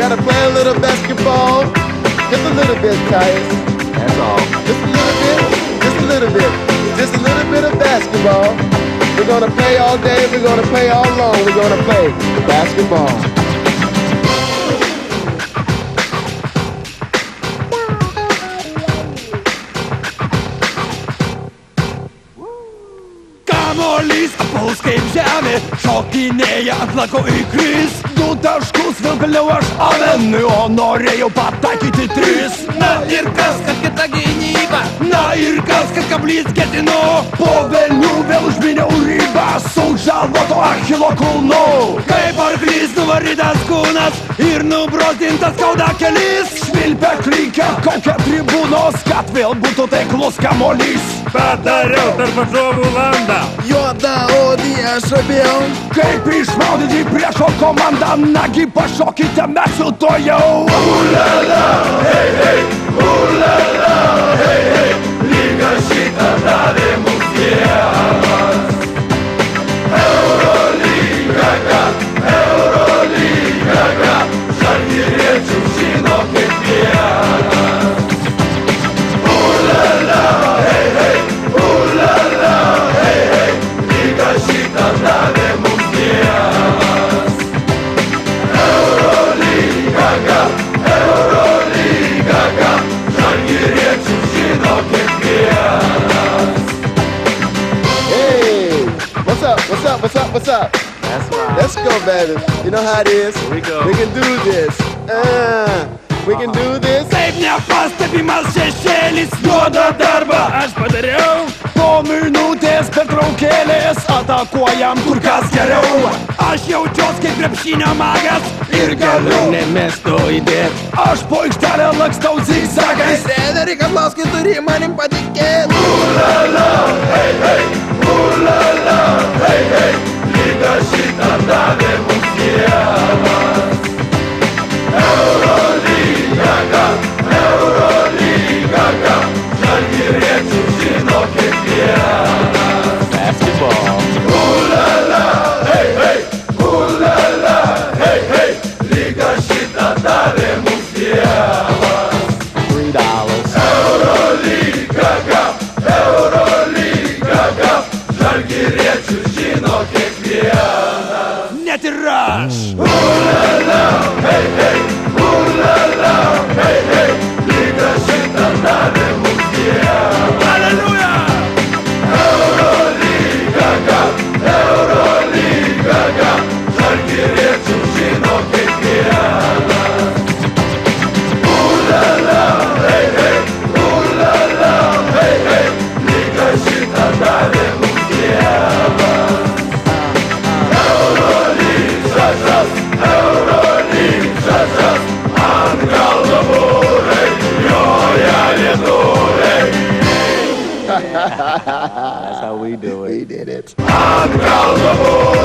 gotta play a little basketball. Just a little bit, Tyus. That's all. Just a little bit. Just a little bit. Just a little bit of basketball. We're gonna play all day. We're gonna play all long. We're gonna play basketball. Kamuolys puls kaip žemė, šokinėja ant lako į kris. 2 taškus vilpiliau aš Alenui, o norėjau pataikyti 3. Na ir kas, kad kita gynyba, na ir kas, kad kablys ketinu. Po velnių vėl užminiau ribą su žaloto Achilo kulnu. Kaip arklys nuvarytas kūnas ir nubrozdintas skauda kelis. Švilpia klykia kokia tribūnos, kad vėl būtų taiklus kamuolys. Padariau per varžovų landą. Juodaodį aš abėjau. Kaip išmaudyti priešo komandą, nagi pašokite mes su to jau. Ulala, hei, hei, ulala, hei, hei, lyga šitą davė mums Dievas. Eurolyga, Eurolyga, žalgiriečių žino kiekvienas. Ulala, hei, hei, ulala, hei, hei, lyga šitą davė mums Dievas. Eurolyga, Eurolyga, žalgiriečių žino kiekvienas. Hey, what's up? What's up? What's up? What's up? That's right. Let's go, baby. You know how it is. Here we go. We can do this. We can do this. Taip nepastebimas šešėlis, juodą darbą aš padariau. Po minutės pertraukėlės atakuojam kur kas geriau. Aš jaučiuos kaip krepšinio magas ir galiu nemesto įdėt. Aš po aikštelę lakstau zigzagais. Treneri Kazlauskai turi manim patikėt. Ulala, hei, hei, ulala, hei, hei, lyga šitą davė mums Dievas. Eurolyga, Eurolyga, žalgiriečių žino kiekvienas. Basketball. Ulala, hei, hei, ulala, hei, hei, lyga šitą davė mums Dievas. $3. Eurolyga, Eurolyga, žalgiriečių žino kiekvienas. Net ir aš. Ulala, hei, hei, ulala, hei, hei, lyga šitą davė mums Dievas. Aleluja! Eurolyga, Eurolyga, žalgiriečių žino kiekvienas. Ulala, hei, hei, ulala, hei, hei, lyga šitą davė mums Dievas. Eurolygas, ant kalno būrai, joja lietuviai. That's how we do it. We did it. Ant kalno būrai.